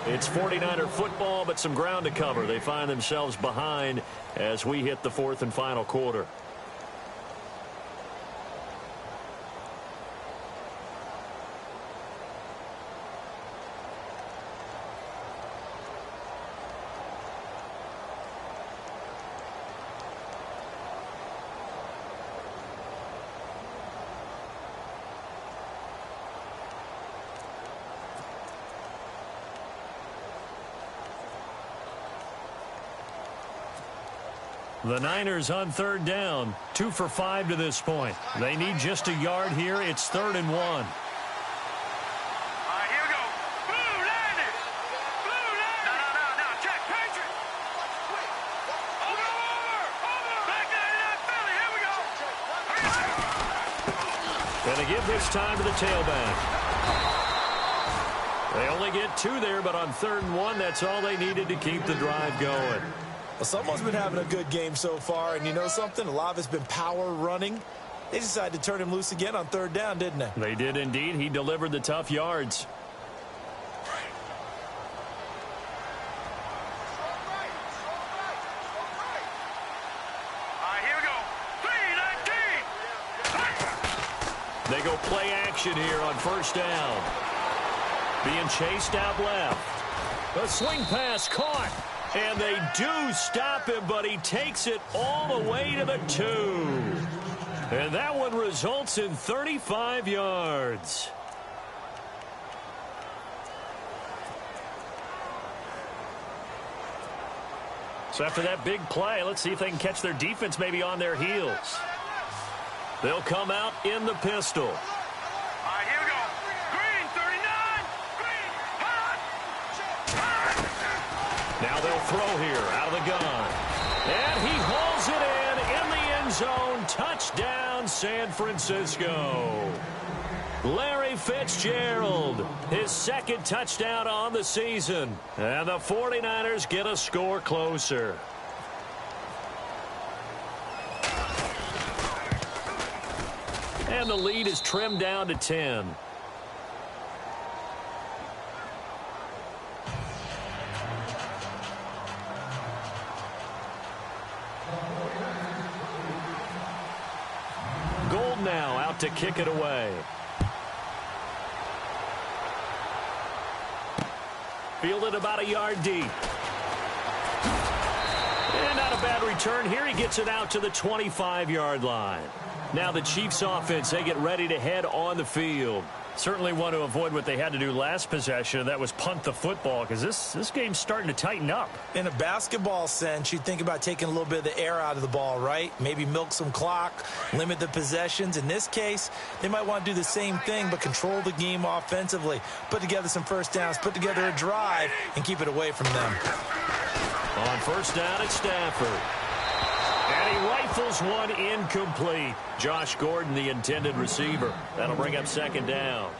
It's 49er football, but some ground to cover. They find themselves behind as we hit the 4th and final quarter. The Niners on 3rd down, 2 for 5 to this point. They need just a yard here. It's 3rd and 1. All right, here we go. Blue landing. Blue landing. No. Check. Patriot. Over. Back there in that Philly. Here we go. And they give this time to the tailback. They only get 2 there, but on 3rd and 1, that's all they needed to keep the drive going. Well, someone's been having a good game so far, and you know something? A lot of it's been power running. They decided to turn him loose again on 3rd down, didn't they? They did indeed. He delivered the tough yards. All right, here we go. 3-19. They go play action here on 1st down. Being chased out left. A swing pass caught. And they do stop him, but he takes it all the way to the 2. And that one results in 35 yards. So after that big play, let's see if they can catch their defense maybe on their heels. They'll come out in the pistol. All right, here we go. Green, 39. Green, hot. Now they'll throw here out of the gun. And he hauls it in the end zone. Touchdown, San Francisco. Larry Fitzgerald, his 2nd touchdown on the season. And the 49ers get a score closer. And the lead is trimmed down to 10. Gold now out to kick it away. Fielded about a yard deep. And not a bad return here. He gets it out to the 25-yard line. Now the Chiefs offense, they get ready to head on the field. Certainly want to avoid what they had to do last possession. That was punt the football, because this game's starting to tighten up. In a basketball sense, you think about taking a little bit of the air out of the ball, right? Maybe milk some clock, limit the possessions. In this case, they might want to do the same thing, but control the game offensively. Put together some first downs, put together a drive, and keep it away from them. On first down, it's Stafford. And he rifles one incomplete. Josh Gordon, the intended receiver. That'll bring up second down.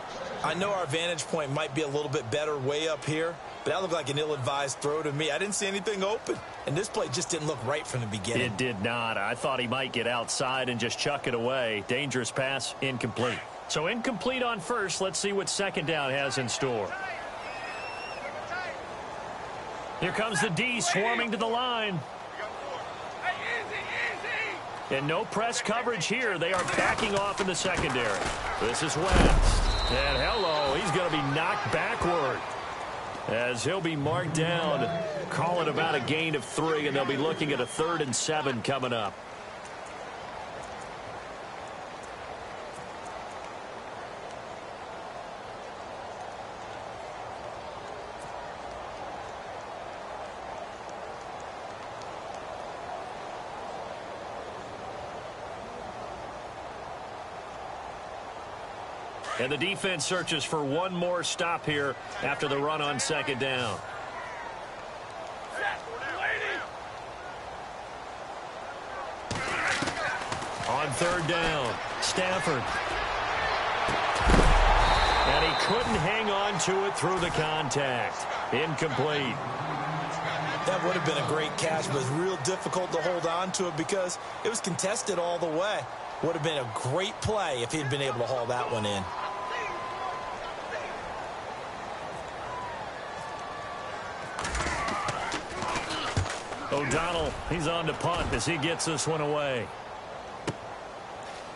I know our vantage point might be a little bit better way up here, but that looked like an ill-advised throw to me. I didn't see anything open, and this play just didn't look right from the beginning. It did not. I thought he might get outside and just chuck it away. Dangerous pass, incomplete. So incomplete on first. Let's see what second down has in store. Here comes the D swarming to the line. And no press coverage here. They are backing off in the secondary. This is West. And hello, he's going to be knocked backward as he'll be marked down. Call it about a gain of 3, and they'll be looking at a 3rd and 7 coming up. And the defense searches for one more stop here after the run on second down. On third down, Stafford. And he couldn't hang on to it through the contact. Incomplete. That would have been a great catch, but it was real difficult to hold on to it because it was contested all the way. Would have been a great play if he'd been able to haul that one in. O'Donnell, he's on to punt as he gets this one away.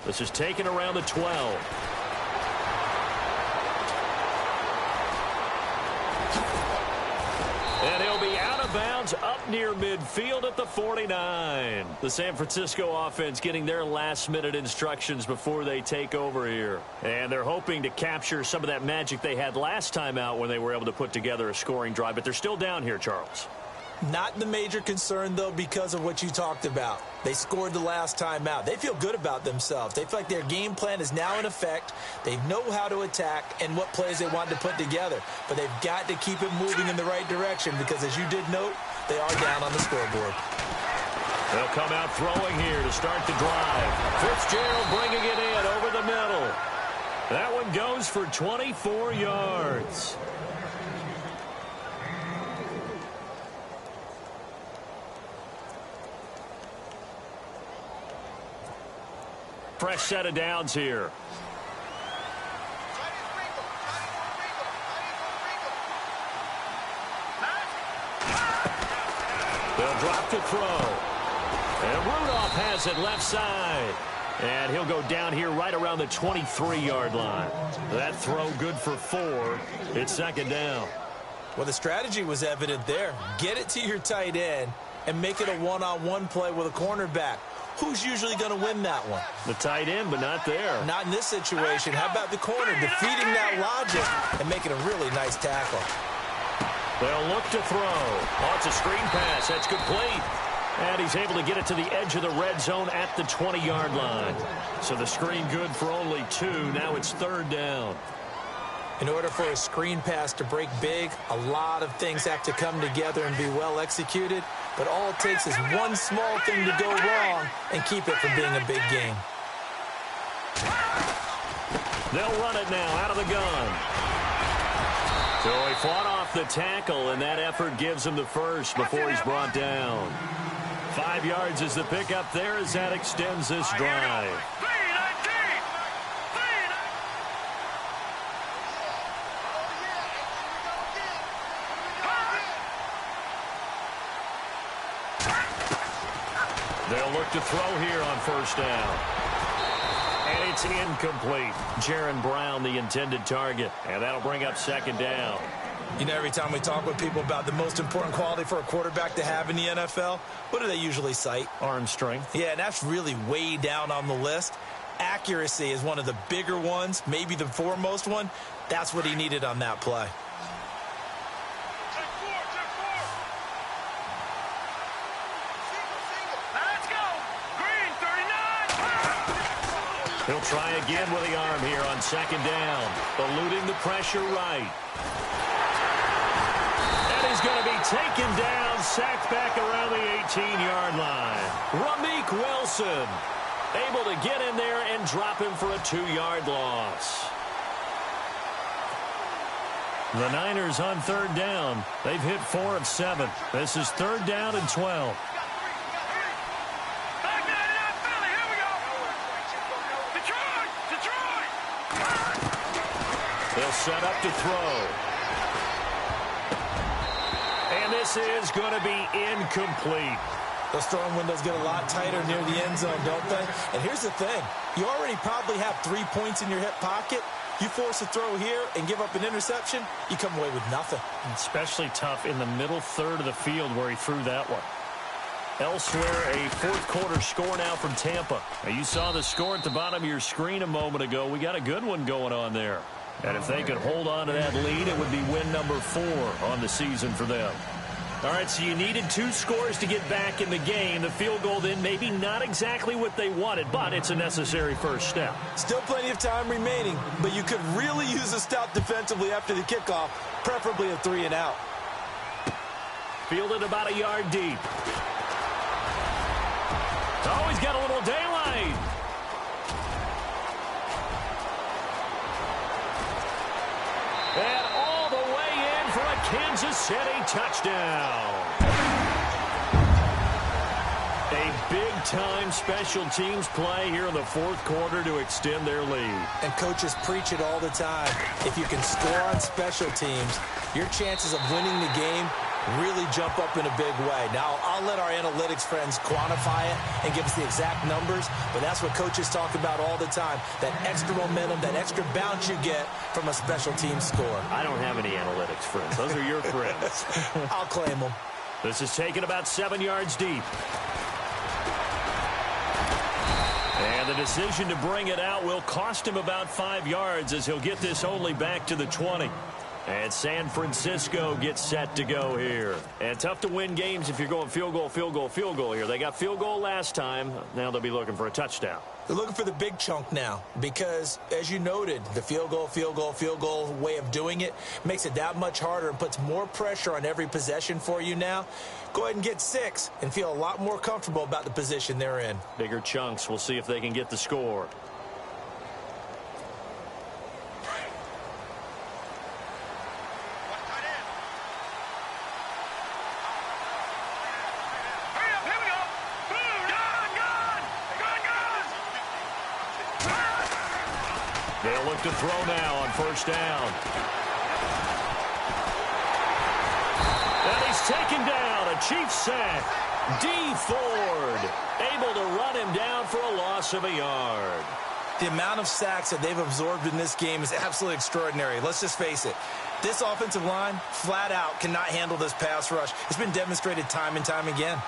This is taken around the 12. And he'll be out of bounds up near midfield at the 49. The San Francisco offense getting their last-minute instructions before they take over here. And they're hoping to capture some of that magic they had last time out when they were able to put together a scoring drive. But they're still down here, Charles. Not the major concern, though, because of what you talked about. They scored the last time out. They feel good about themselves. They feel like their game plan is now in effect. They know how to attack and what plays they want to put together. But they've got to keep it moving in the right direction because, as you did note, they are down on the scoreboard. They'll come out throwing here to start the drive. Fitzgerald bringing it in over the middle. That one goes for 24 yards. Fresh set of downs here. They'll drop to throw. And Rudolph has it left side. And he'll go down here right around the 23-yard line. That throw good for 4. It's second down. Well, the strategy was evident there. Get it to your tight end and make it a one-on-one play with a cornerback. Who's usually going to win that one? The tight end, but not there. Not in this situation. How about the corner defeating that logic and making a really nice tackle? They'll look to throw. Oh, it's a screen pass. That's complete. And he's able to get it to the edge of the red zone at the 20-yard line. So the screen good for only 2. Now it's third down. In order for a screen pass to break big, a lot of things have to come together and be well executed. But all it takes is one small thing to go wrong and keep it from being a big game. They'll run it now out of the gun. So he fought off the tackle, and that effort gives him the first before he's brought down. 5 yards is the pickup there as that extends this drive. They'll look to throw here on first down. And it's incomplete. Jaron Brown, the intended target. And that'll bring up second down. You know, every time we talk with people about the most important quality for a quarterback to have in the NFL, what do they usually cite? Arm strength. Yeah, and that's really way down on the list. Accuracy is one of the bigger ones, maybe the foremost one. That's what he needed on that play. Let's go. Green, 39. He'll try again with the arm here on second down. Eluding the pressure right. And he's going to be taken down, sacked back around the 18-yard line. Ramik Wilson able to get in there and drop him for a 2-yard loss. The Niners on third down. They've hit 4 of 7. This is third down and 12. Back 99 Philly. Here we go. Detroit. They'll set up to throw. And this is going to be incomplete. Those throwing windows get a lot tighter near the end zone, don't they? And here's the thing. You already probably have 3 points in your hip pocket. You force a throw here and give up an interception, you come away with nothing. Especially tough in the middle third of the field where he threw that one. Elsewhere, a fourth-quarter score now from Tampa. Now, you saw the score at the bottom of your screen a moment ago. We got a good one going on there. And if they could hold on to that lead, it would be win number 4 on the season for them. All right, so you needed 2 scores to get back in the game. The field goal then maybe not exactly what they wanted, but it's a necessary first step. Still plenty of time remaining, but you could really use a stop defensively after the kickoff, preferably a 3-and-out. Fielded about a yard deep. Oh, he's got a little daylight. And all the way in for a Kansas City touchdown. A big-time special teams play here in the fourth quarter to extend their lead. And coaches preach it all the time. If you can score on special teams, your chances of winning the game really jump up in a big way. Now, I'll let our analytics friends quantify it and give us the exact numbers, but that's what coaches talk about all the time, that extra momentum, that extra bounce you get from a special team score. I don't have any analytics friends. Those are your friends. I'll claim them. This is taken about 7 yards deep. And the decision to bring it out will cost him about 5 yards as he'll get this only back to the 20. And San Francisco gets set to go here. And tough to win games if you're going field goal, field goal, field goal here. They got field goal last time. Now they'll be looking for a touchdown. They're looking for the big chunk now because, as you noted, the field goal way of doing it makes it that much harder and puts more pressure on every possession for you now. Go ahead and get 6 and feel a lot more comfortable about the position they're in. Bigger chunks. We'll see if they can get the score. They'll look to throw now on first down. And he's taken down. A Chiefs sack. D. Ford able to run him down for a loss of a yard. The amount of sacks that they've absorbed in this game is absolutely extraordinary. Let's just face it. This offensive line, flat out, cannot handle this pass rush. It's been demonstrated time and time again.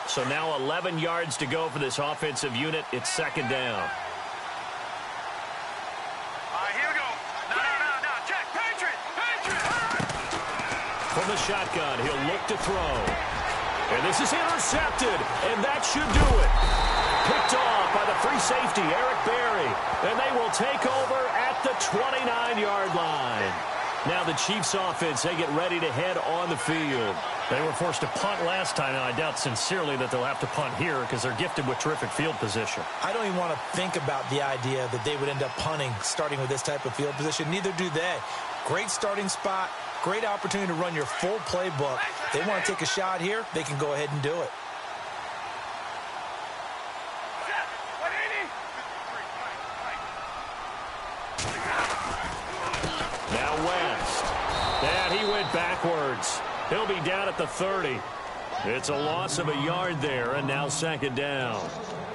So now 11 yards to go for this offensive unit. It's second down. Here we go. No. Check. Patriot. From the shotgun, he'll look to throw. And this is intercepted. And that should do it. Picked off by the free safety, Eric Berry. And they will take over at the 29-yard line. Now the Chiefs offense, they get ready to head on the field. They were forced to punt last time, and I doubt sincerely that they'll have to punt here because they're gifted with terrific field position. I don't even want to think about the idea that they would end up punting starting with this type of field position. Neither do they. Great starting spot, great opportunity to run your full playbook. They want to take a shot here, they can go ahead and do it. Now West. And he went backwards. He'll be down at the 30. It's a loss of a yard there, and now second down.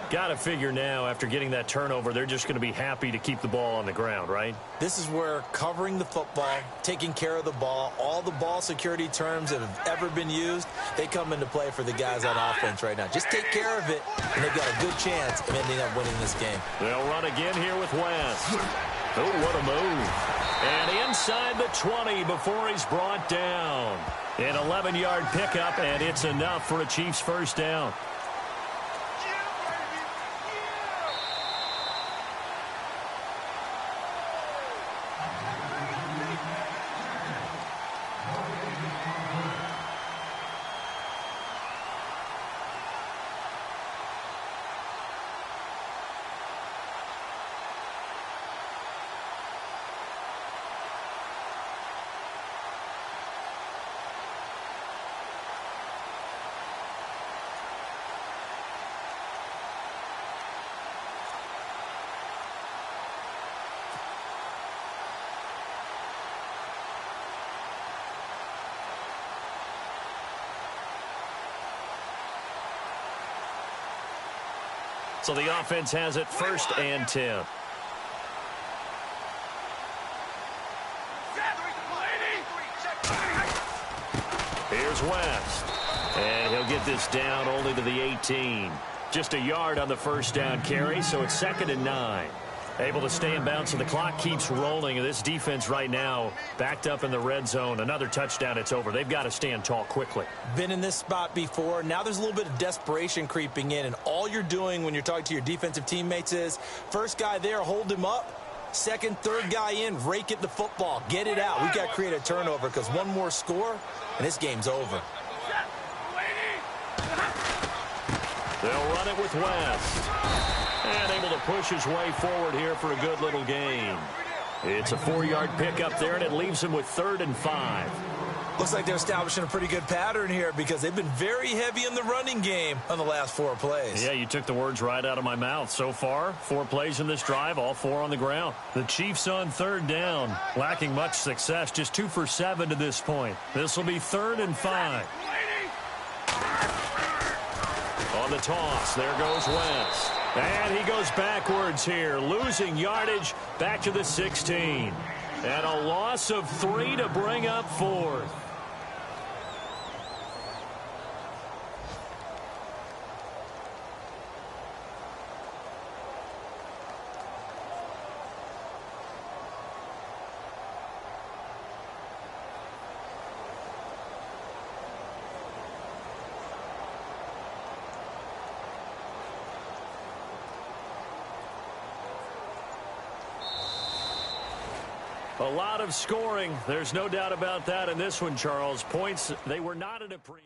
Got to figure now, after getting that turnover, they're just going to be happy to keep the ball on the ground, right? This is where covering the football, taking care of the ball, all the ball security terms that have ever been used, they come into play for the guys on offense right now. Just take care of it, and they've got a good chance of ending up winning this game. They'll run again here with West. Oh, what a move. And inside the 20 before he's brought down. An 11-yard pickup, and it's enough for a Chiefs first down. So the offense has it 1st and 10. Here's West. And he'll get this down only to the 18. Just a yard on the first down carry, so it's 2nd and 9. Able to stay in bounds, so the clock keeps rolling. This defense right now backed up in the red zone. Another touchdown, it's over. They've got to stand tall quickly. Been in this spot before. Now there's a little bit of desperation creeping in, and all you're doing when you're talking to your defensive teammates is, first guy there, hold him up. Second, third guy in, rake at the football. Get it out. We've got to create a turnover because one more score, and this game's over. They'll run it with West. And able to push his way forward here for a good little gain. It's a 4-yard pickup there, and it leaves him with 3rd and 5. Looks like they're establishing a pretty good pattern here because they've been very heavy in the running game on the last 4 plays. Yeah, you took the words right out of my mouth. So far, 4 plays in this drive, all 4 on the ground. The Chiefs on 3rd down, lacking much success, just 2 for 7 to this point. This will be 3rd and 5. On the toss, there goes West. And he goes backwards here, losing yardage back to the 16. And a loss of 3 to bring up 4th. A lot of scoring. There's no doubt about that in this one, Charles. Points, they were not in a pre...